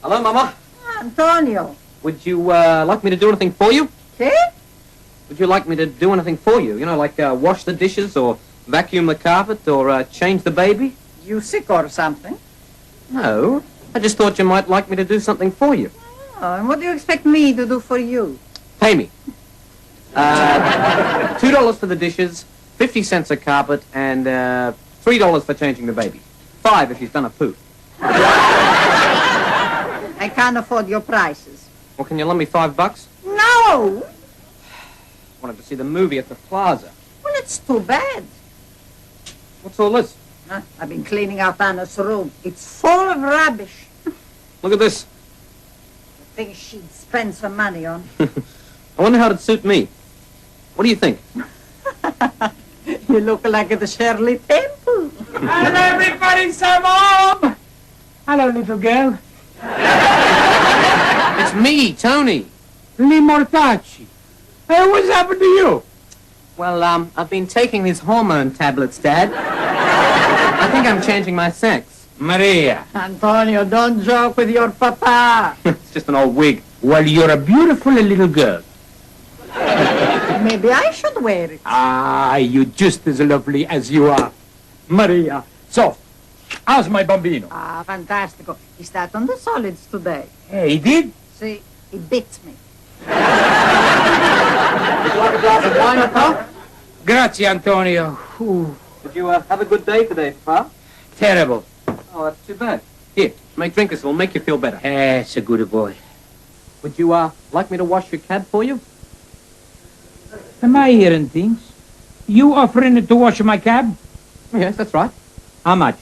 Hello, Mama. Antonio. Would you like me to do anything for you? See? Would you like me to do anything for you? You know, like wash the dishes or vacuum the carpet or change the baby? You sick or something? No. I just thought you might like me to do something for you. Oh, and what do you expect me to do for you? Pay me. $2 for the dishes, 50 cents a carpet, and $3 for changing the baby. $5 if she's done a poo. I can't afford your prices. Well, can you lend me $5? No! Wanted to see the movie at the plaza. Well, it's too bad. What's all this? I've been cleaning out Anna's room. It's full of rubbish. Look at this. I think she'd spend some money on. I wonder how it'd suit me. What do you think? You look like the Shirley Temple. Hello, everybody, say Mom! Hello, little girl. It's me, Tony. Lee Mortacci. Hey, what's happened to you? Well, I've been taking these hormone tablets, Dad. I think I'm changing my sex. Maria. Antonio, don't joke with your papa. It's just an old wig. Well, you're a beautiful little girl. Maybe I should wear it. Ah, you're just as lovely as you are. Maria. So, how's my bambino? Ah, fantastico. He started on the solids today. Hey, he did? See, he beats me. Would you like a glass of wine, Papa? Grazie, Antonio. Ooh, Did you have a good day today, Papa? terrible. Oh, that's too bad. Here, make drink this. It'll make you feel better. It's a good boy. Would you like me to wash your cab for you? Am I hearing things? You offering to wash my cab? Yes, that's right. How much?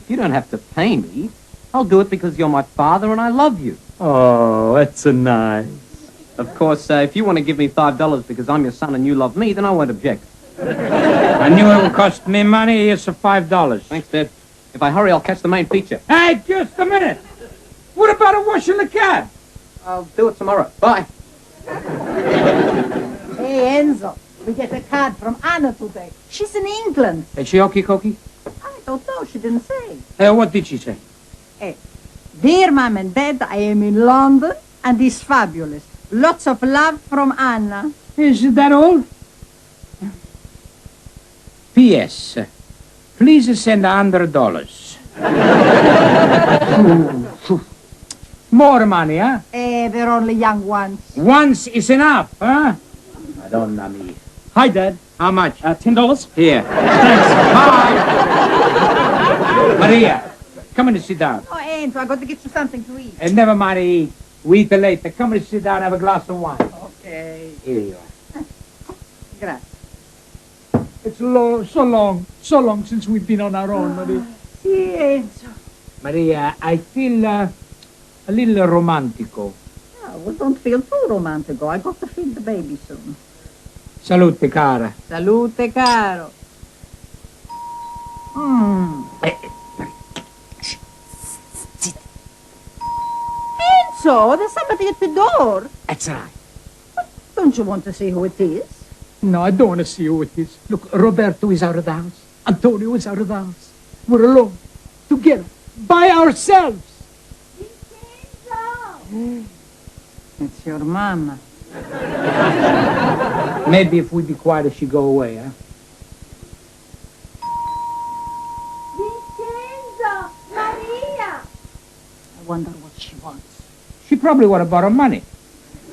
You don't have to pay me. I'll do it because you're my father and I love you. Oh, that's nice. Of course, if you want to give me $5 because I'm your son and you love me, then I won't object. I knew it would cost me money. Here's $5. Thanks, Dad. If I hurry, I'll catch the main feature. Hey, just a minute. What about washing the cab? I'll do it tomorrow. Bye. Hey, Enzo, we get a card from Anna today. She's in England. Is she okay? I don't know, she didn't say. What did she say? Hey, dear Mom and Dad, I am in London and it's fabulous. Lots of love from Anna. Is that all? P.S. Please send $100. More money, huh? They're only young ones. Once is enough, huh? Madonna mia. Hi, Dad. How much? $10. Here. Thanks. Bye. Maria, come and sit down. Oh, Enzo, I got to get you something to eat. And never mind eat. We eat later. Come and sit down and have a glass of wine. Okay. Here you are. Grazie. It's so long since we've been on our own, Maria. Sì, Enzo. Maria, I feel a little romantico. Oh, well, don't feel too romantico. I got to feed the baby soon. Salute, cara. Salute, caro. Enzo, there's somebody at the door. That's right. Don't you want to see who it is? No, I don't want to see who it is. Look, Roberto is out of the house. Antonio is out of the house. We're alone. Together. By ourselves. It's your mama. Maybe if we be quiet, she go away, huh? Vincenzo! Maria! I wonder what she wants. She probably want to borrow money.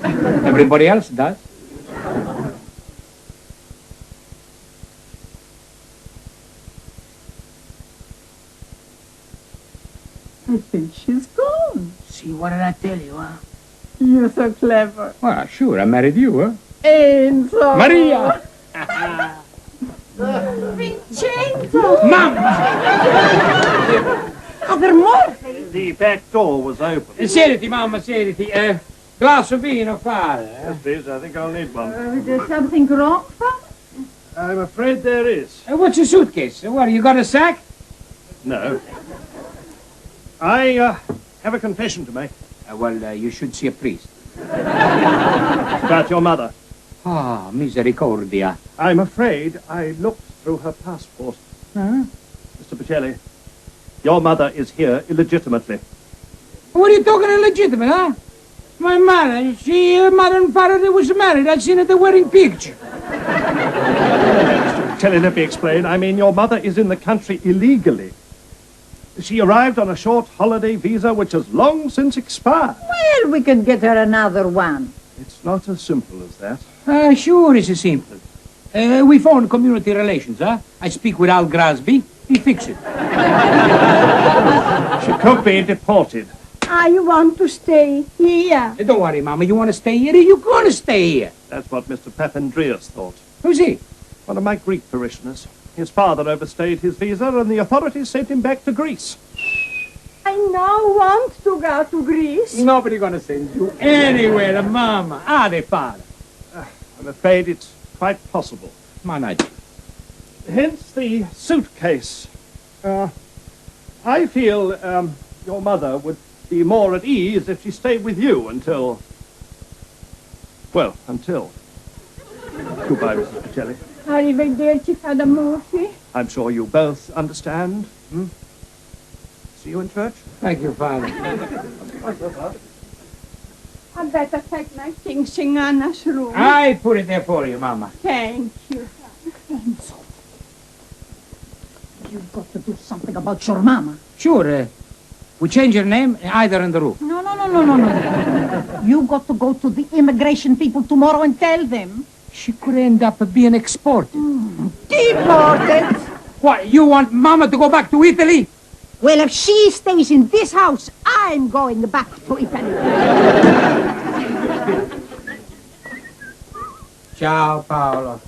Everybody else does. I think she's gone. See, what did I tell you, huh? You're so clever. Well, sure, I married you, huh? Enzo! Maria! Vincenzo! Mamma! Are there more? The back door was open. Siediti, mamma, siediti. Glass of vino, fare. Yes, please. I think I'll need one. Is there something wrong, Father? I'm afraid there is. What's your suitcase? What, you got a sack? No. I have a confession to make. Well, you should see a priest. About your mother. Ah, misericordia. I'm afraid I looked through her passport. Huh? Mr. Pacelli, your mother is here illegitimately. What are you talking illegitimate, huh? My mother, her mother and father, they was married. I seen at the wedding picture. Tell you, let me explain. I mean, your mother is in the country illegally. She arrived on a short holiday visa which has long since expired. Well, we can get her another one. It's not as simple as that. Sure it's simple. We phone community relations, huh? I speak with Al Grasby. He fix it. She could be deported. I want to stay here. Don't worry, Mama. You want to stay here? You're going to stay here. That's what Mr. Papandreou thought. Who's he? One of my Greek parishioners. His father overstayed his visa and the authorities sent him back to Greece. I now want to go to Greece. Nobody going to send you anywhere, Mama. The father. I'm afraid it's quite possible. Manage. Hence the suitcase. I feel your mother would be more at ease if she stayed with you until... Well, until... Goodbye, Mrs. Pacelli. Arrivederci, Father Murphy. I'm sure you both understand. See you in church? Thank you, Father. I better take my things in Anna's room. I put it there for you, Mama. Thank you. You've got to do something about your mama. Sure. We change your name either in the roof. No. You got to go to the immigration people tomorrow and tell them. She could end up being exported. Deported? What, you want Mama to go back to Italy? Well, if she stays in this house, I'm going back to Italy. Ciao, Paolo.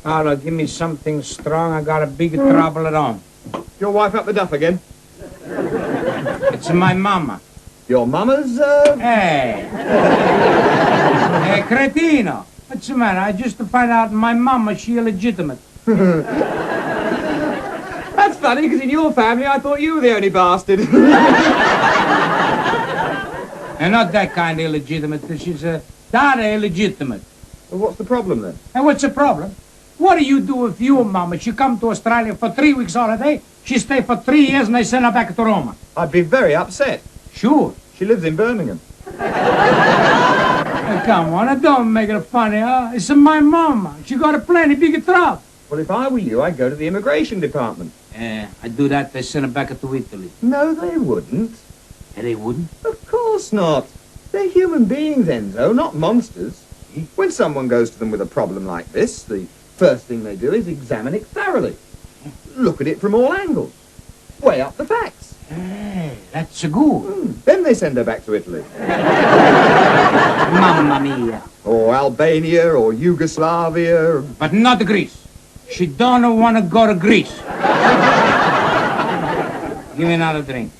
Paolo, give me something strong. I got a big trouble at home. Your wife up the duff again? It's my mama. Your mama's, Hey, cretino. What's the matter? I just find out my mama, she illegitimate. That's funny, because in your family I thought you were the only bastard. And not that kind of illegitimate. She's a daughter illegitimate. Well, what's the problem then? And what's the problem? What do you do if your mama, she come to Australia for 3 weeks holiday, she stay for 3 years and they send her back to Roma? I'd be very upset. Sure. She lives in Birmingham. Come on, don't make it funny, huh? It's my mama. She got a plenty big trouble. Well, if I were you, I'd go to the immigration department. I'd do that, they send her back to Italy. No, they wouldn't. And they wouldn't? Of course not. They're human beings, Enzo, not monsters. When someone goes to them with a problem like this, the first thing they do is examine it thoroughly. Look at it from all angles. Weigh up the facts. Hey, that's good. Then they send her back to Italy. Mamma mia. Or Albania, or Yugoslavia. But not Greece. She don't want to go to Greece. Give me another drink.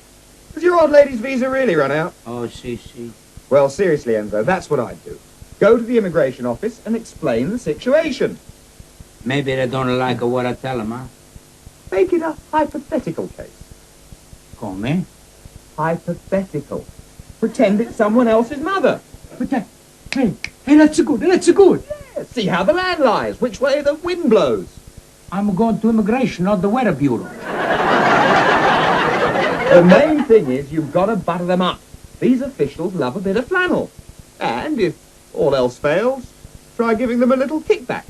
Has your old lady's visa really run out? Oh, see. Well, seriously, Enzo, that's what I'd do. Go to the immigration office and explain the situation. Maybe they don't like what I tell them, huh? Make it a hypothetical case. Come? Hypothetical. Pretend it's someone else's mother. But hey, that's good. Yeah, see how the land lies, which way the wind blows. I'm going to immigration, not the weather bureau. The main thing is you've got to butter them up. These officials love a bit of flannel. And if all else fails, try giving them a little kickback.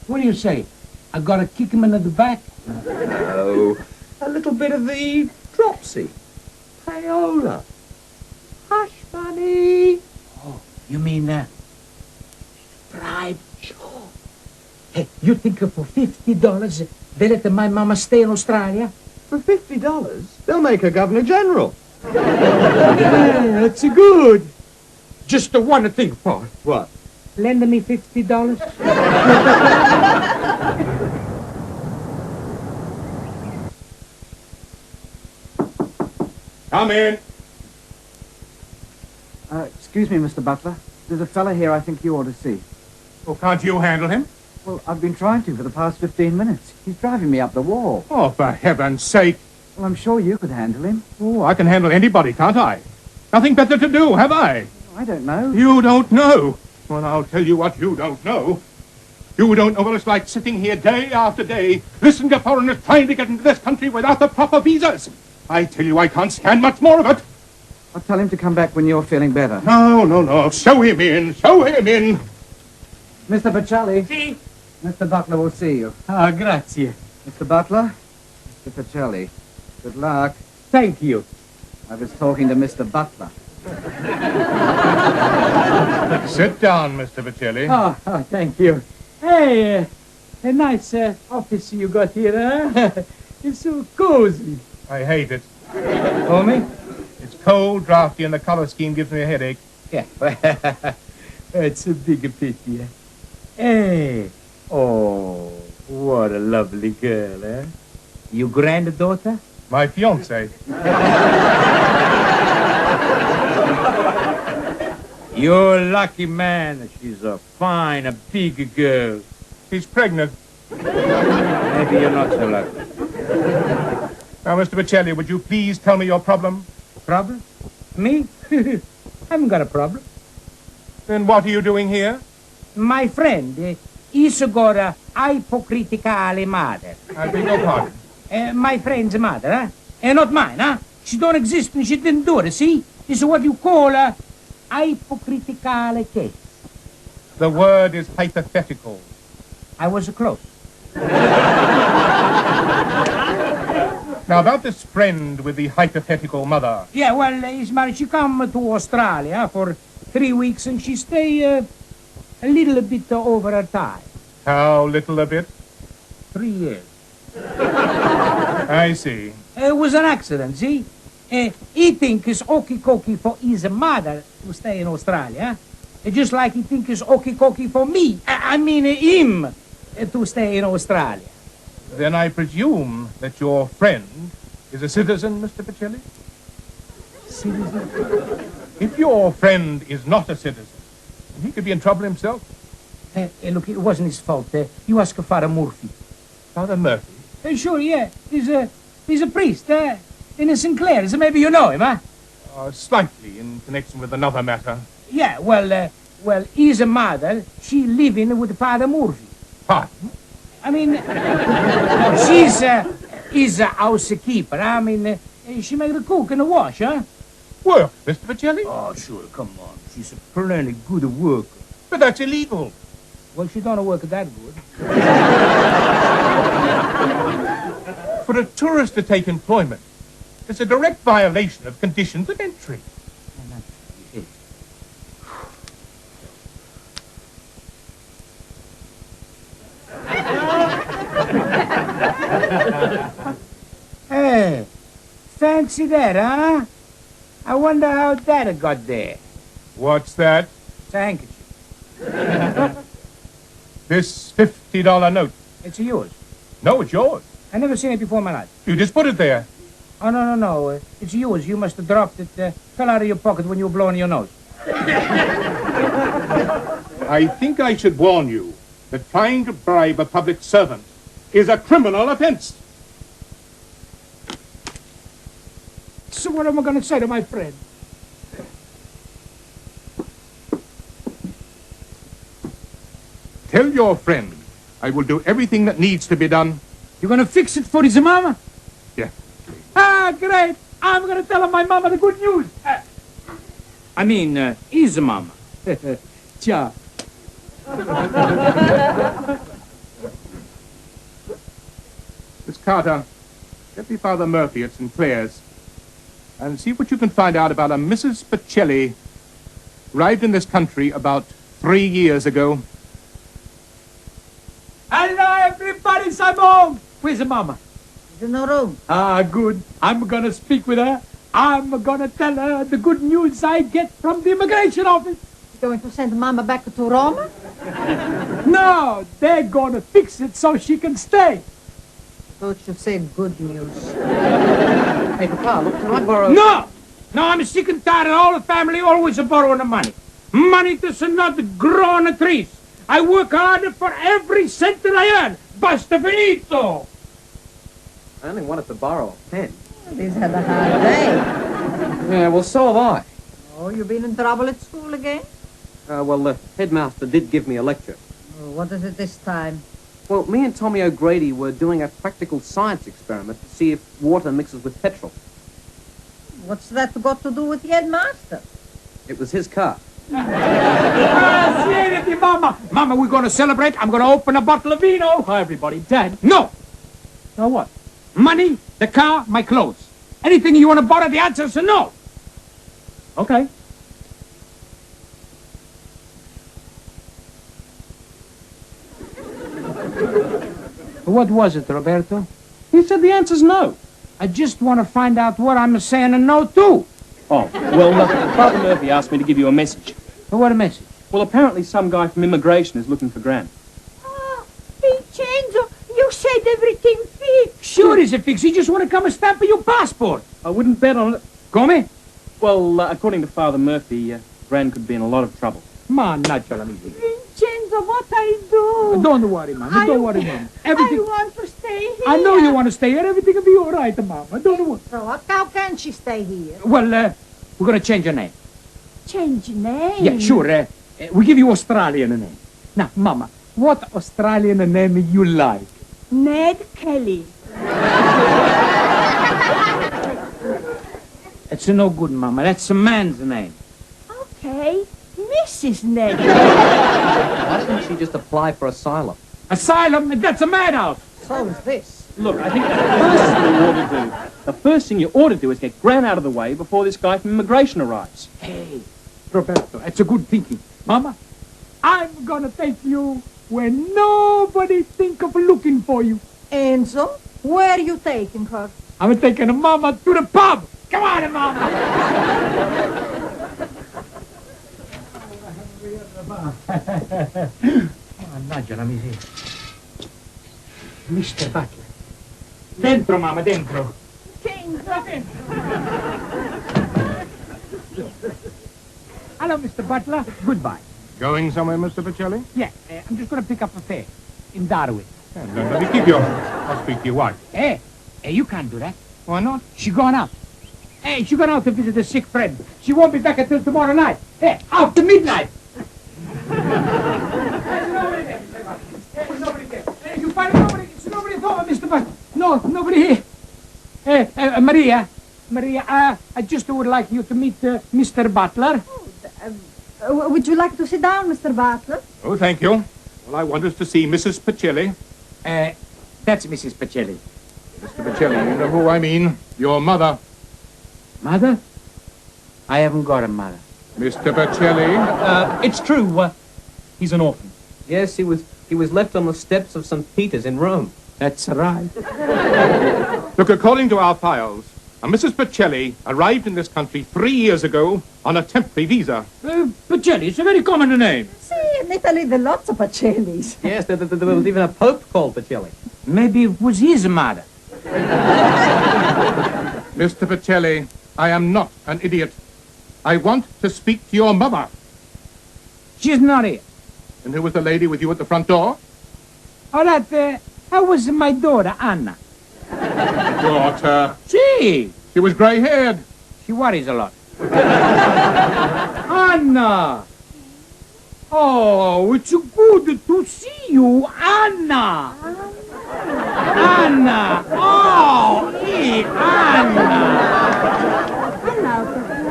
What do you say? I got to kick him into the back? No, a little bit of the dropsy. Payola. Hush money. Oh, you mean, bribe? Sure. Hey, you think for $50 they let my mama stay in Australia? For $50, they'll make her Governor General. Yeah, that's good. Just the one thing, Paul. What? Lend me $50. Come in. Excuse me, Mr. Butler. There's a fella here I think you ought to see. Well, can't you handle him? Well, I've been trying to for the past 15 minutes. He's driving me up the wall. Oh, for heaven's sake. Well, I'm sure you could handle him. Oh, I can handle anybody, can't I? Nothing better to do, have I? I don't know. You don't know. Well, I'll tell you what you don't know. You don't know what it's like sitting here day after day, listening to foreigners trying to get into this country without the proper visas. I tell you, I can't stand much more of it. I'll tell him to come back when you're feeling better. No. Show him in. Show him in. Mr. Pacelli. Si. Mr. Butler will see you. Ah, grazie. Mr. Butler? Mr. Pacelli. Good luck. Thank you. I was talking to Mr. Butler. Sit down, Mr. Pacelli. Oh, thank you. Hey, a nice office you got here, huh? It's so cozy. I hate it. Oh, me? It's cold, drafty, and the color scheme gives me a headache. Yeah. It's a big pity, eh? Hey. Oh, what a lovely girl, eh? Your granddaughter? My fiancée. You're a lucky man. She's a fine, a big girl. She's pregnant. Maybe you're not so lucky. Now, Mr. Pacelli, would you please tell me your problem? Problem? Me? I haven't got a problem. Then what are you doing here? My friend, he's got a hypocritical mother. I beg your pardon. My friend's mother, huh? Not mine, huh? She don't exist and she didn't do it, see? This is what you call a hypocritical case. The word is hypothetical. I was close. Now, about this friend with the hypothetical mother. Yeah, well, his mother, she come to Australia for 3 weeks and she stay a little bit over her time. How little a bit? 3 years. I see. It was an accident, see? He think it's okey-cokey for his mother to stay in Australia. Just like he think it's okey-cokey for me. I mean him to stay in Australia. Then I presume that your friend is a citizen, Mr. Pacelli? Citizen? If your friend is not a citizen, he could be in trouble himself. Look, it wasn't his fault. You ask Father Murphy. Father Murphy? Sure, yeah. He's a priest in St. Clair's. Maybe you know him, huh? Slightly, in connection with another matter. Yeah, well, his mother, she living with Father Murphy. Pardon? I mean, she's his housekeeper. I mean, she make the cook and the wash, huh? Work, Mr. Pacelli? Oh, sure, come on. She's a plenty good worker. But that's illegal. Well, she don't work that good. For a tourist to take employment, it's a direct violation of conditions of entry. Hey, fancy that, huh? I wonder how that got there. What's that? It's a handkerchief. This $50 note. It's yours. No, it's yours. I never seen it before in my life. You just put it there. Oh, no. It's yours. You must have dropped it. Fell out of your pocket when you were blowing your nose. I think I should warn you that trying to bribe a public servant is a criminal offense. So what am I going to say to my friend? Tell your friend I will do everything that needs to be done. You going to fix it for his mama? Yeah. Ah, great. I'm going to tell my mama the good news. I mean, his mama. Ciao. Miss Carter, get me Father Murphy at St. Clair's and see what you can find out about a Mrs. Pacelli, arrived in this country about 3 years ago. Hello, everybody, I'm home. Where's the mama? She's in the room. Ah, good. I'm going to speak with her. I'm going to tell her the good news I get from the immigration office. You're going to send Mama back to Rome? No, they're going to fix it so she can stay. I thought you said good news. Hey, Papa, look, can I borrow... No, I'm sick and tired of all the family always borrowing the money. Money does not grow on the trees. I work hard for every cent that I earn. Basta finito. I only wanted to borrow a pen. He's had a hard day. Yeah, well, so have I. Oh, you been in trouble at school again? Well, the headmaster did give me a lecture. Oh, what is it this time? Well, me and Tommy O'Grady were doing a practical science experiment to see if water mixes with petrol. What's that got to do with the headmaster? It was his car. Siediti, Mama. Mama, we're going to celebrate. I'm going to open a bottle of vino. Hi, everybody. Dad. No. Now what? Money, the car, my clothes. Anything you want to borrow, the answer is no. Okay. What was it, Roberto? He said the answer's no. I just want to find out what I'm saying a no to. Oh, well, Father Murphy asked me to give you a message. What a message. Well, apparently some guy from Immigration is looking for Gran. Oh, Vincenzo, you said everything fixed. Sure is a fix. You just want to come and stamp your passport. I wouldn't bet on it. Come? Well, according to Father Murphy, Gran could be in a lot of trouble. Mannaggia la miseria. Vincenzo, what I do? Don't worry, Mama. Don't worry, Mama. Everything. I want to stay here. I know you want to stay here. Everything will be all right, Mama. Don't worry. So how can she stay here? Well, we're going to change your name. Change name? Yeah, sure. We give you Australian name. Now, Mama, what Australian name you like? Ned Kelly. It's no good, Mama. That's a man's name. Okay, Mrs. Ned. Why didn't she just apply for asylum? Asylum? That's a madhouse. So is this. Look, I think the first thing you ought to do is get Gran out of the way before this guy from Immigration arrives. Hey, Roberto, that's a good thinking. Mama, I'm going to take you where nobody think of looking for you. Enzo, where are you taking her? I'm taking Mama to the pub. Come on, Mama. Mannaggia la miseria. Mr. Butler. Dentro, Mama, dentro. Hello, Mr. Butler. Goodbye. Going somewhere, Mr. Pacelli? Yeah, I'm just going to pick up a fare in Darwin. Let me keep your... I'll speak to your wife. Hey, you can't do that. Why not? She gone out. Hey, she gone out to visit a sick friend. She won't be back until tomorrow night. Hey, after midnight. There's nobody there. There's nobody there. Hey, you find nobody. There's nobody at home, Mr. Butler. No, nobody here. Hey, Maria. Maria, I just would like you to meet Mr. Butler. Would you like to sit down, Mr. Butler? Oh, thank you. Well, I want us to see Mrs. Pacelli. That's Mrs. Pacelli. Mr. Pacelli, you know who I mean. Your mother. Mother? I haven't got a mother. Mr. Pacelli. It's true, he's an orphan. Yes, he was left on the steps of St. Peter's in Rome. That's right. Look, according to our files, a Mrs. Pacelli arrived in this country 3 years ago on a temporary visa. Pacelli, it's a very common name. See, in Italy there are lots of Pacellis. Yes, there was even a pope called Pacelli. Maybe it was his mother. Mr. Pacelli, I am not an idiot. I want to speak to your mother. She's not here. And who was the lady with you at the front door? Oh, that was my daughter, Anna. Daughter. See, She was grey-haired. she worries a lot. Anna! Oh, it's good to see you, Anna! Anna! Oh, hey, Anna! Hello, Papa.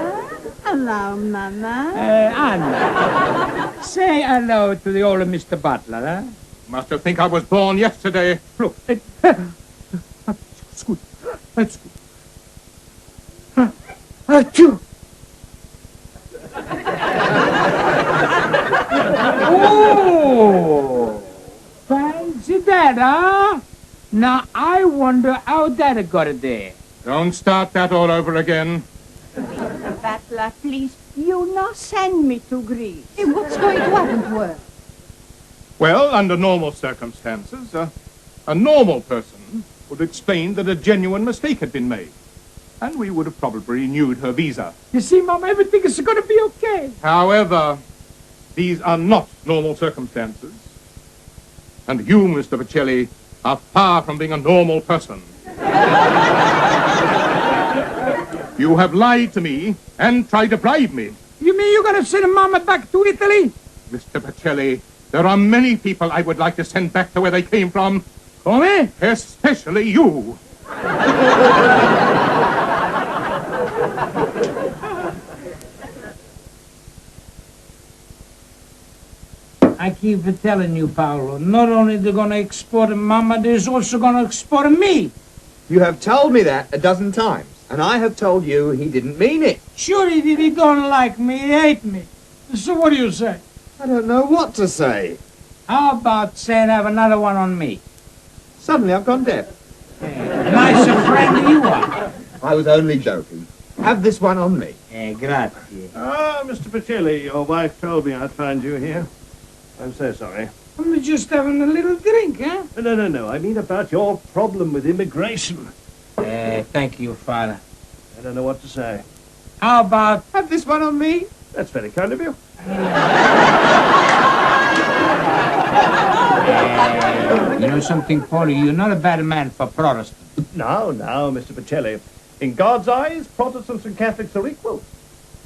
Hello, Mama. Anna, say hello to the old Mr. Butler, huh? Must have think I was born yesterday. Look, it's good. It's good. Achoo! Oh! Fancy that, huh? Now, I wonder how that got there. Don't start that all over again. Butler, please, you not send me to Greece. Hey, what's going to happen to her? Well, under normal circumstances, a normal person would explain that a genuine mistake had been made. And we would have probably renewed her visa. You see, Mom, everything is going to be okay. However, these are not normal circumstances. And you, Mr. Pacelli, are far from being a normal person. You have lied to me and tried to bribe me. You mean you're going to send Mama back to Italy? Mr. Pacelli, there are many people I would like to send back to where they came from. Come? Especially you. I keep telling you, Paolo, not only they're gonna export Mama, they're also gonna export me. You have told me that a dozen times, and I have told you he didn't mean it. Sure he did. He don't like me. He hate me. So what do you say? I don't know what to say. How about saying have another one on me? Suddenly I've gone deaf. Nice a friend you are. I was only joking. Have this one on me. Grazie. Ah, Mr. Pacelli, your wife told me I'd find you here. I'm so sorry. I'm just having a little drink, huh? No. I mean about your problem with immigration. Thank you, Father. I don't know what to say. How about... Have this one on me. That's very kind of you. You know something, Paulie? You're not a bad man for Protestant. Now, Mr. Pacelli. In God's eyes, Protestants and Catholics are equal.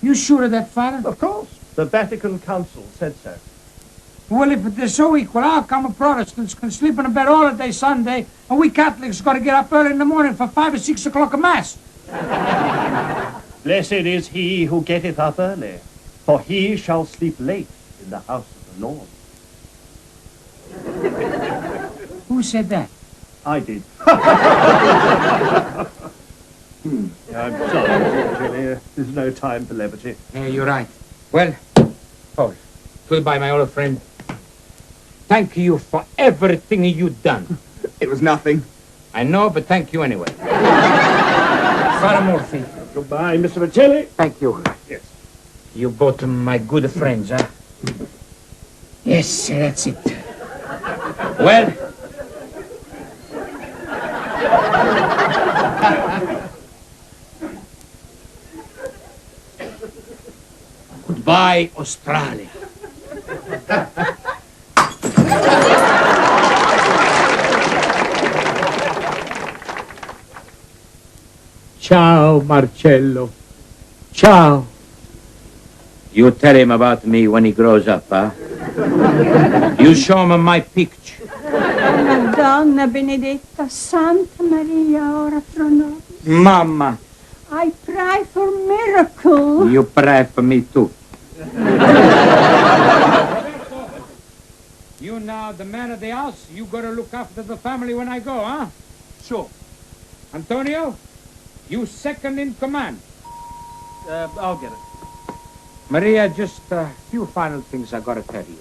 You sure of that, Father? Of course. The Vatican Council said so. Well, if they're so equal, how come Protestants can sleep in a bed all day Sunday, and we Catholics got to get up early in the morning for 5 or 6 o'clock a Mass? Blessed is he who getteth up early, for he shall sleep late in the house of the Lord. Who said that? I did. I'm sorry, Mr. Pacelli. There's no time for levity. You're right. Well, Paul, goodbye, my old friend. Thank you for everything you've done. It was nothing. I know, but thank you anyway. Father Murphy. Goodbye, Mr. Pacelli. Thank you. Yes. You both are my good friends, huh? Yes, that's it. Well... Goodbye, Australia. Ciao, Marcello. Ciao. You tell him about me when he grows up, huh? You show him my picture. Madonna Benedetta, Santa Maria, ora pro nobis. Mama, I pray for miracle. you pray for me too. You now, the man of the house, you gotta look after the family when I go, huh? Sure. Antonio, you second in command. I'll get it. Maria, just a few final things I gotta tell you.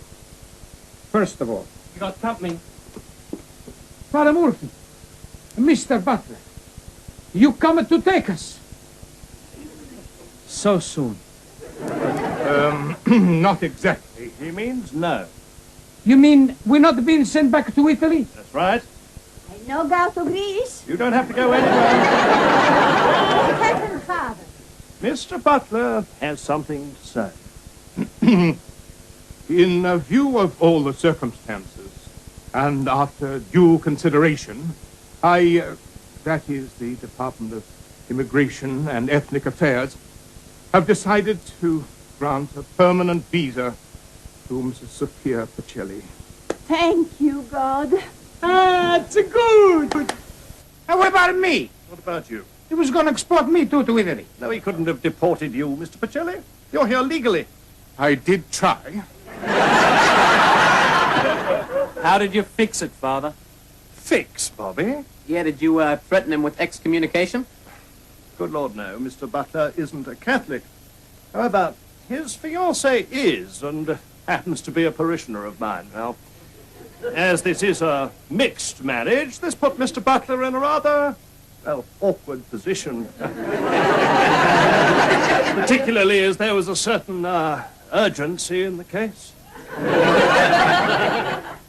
First of all, You got company. Father Murphy, Mr. Butler, you coming to take us? So soon. Not exactly. He means no. You mean we're not being sent back to Italy? That's right. I no go to Greece. You don't have to go anywhere. Heaven, Father. Mr. Butler has something to say. In view of all the circumstances, and after due consideration, that is the Department of Immigration and Ethnic Affairs, have decided to grant a permanent visa to Mrs. Sophia Pacelli. Thank you, God. That's good. And what about me? What about you? He was going to export me too to Italy. No, he couldn't have deported you, Mr. Pacelli. You're here legally. I did try. How did you fix it, Father? Fix, Bobby? Yeah, did you threaten him with excommunication? Good Lord, no. Mr. Butler isn't a Catholic. However, his fiancée is, and happens to be a parishioner of mine. Now, as this is a mixed marriage, this put Mr. Butler in a rather, well, awkward position. Particularly as there was a certain urgency in the case.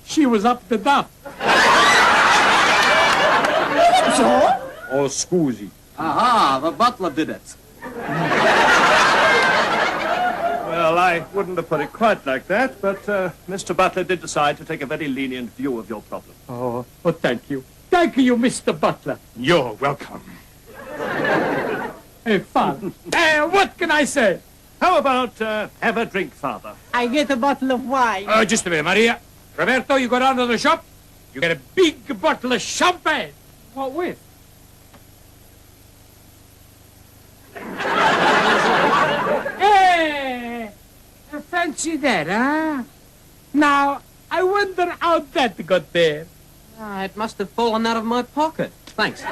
She was up to duff. Oh, scusi. Aha, the butler did it. Well, I wouldn't have put it quite like that, but Mr. Butler did decide to take a very lenient view of your problem. Oh, thank you. Thank you, Mr. Butler. You're welcome. Hey, Father. What can I say? How about have a drink, Father? I get a bottle of wine. Just a minute, Maria. Roberto, you go down to the shop. You get a big bottle of champagne. What with? Hey! Fancy that, huh? Now, I wonder how that got there. It must have fallen out of my pocket. Thanks.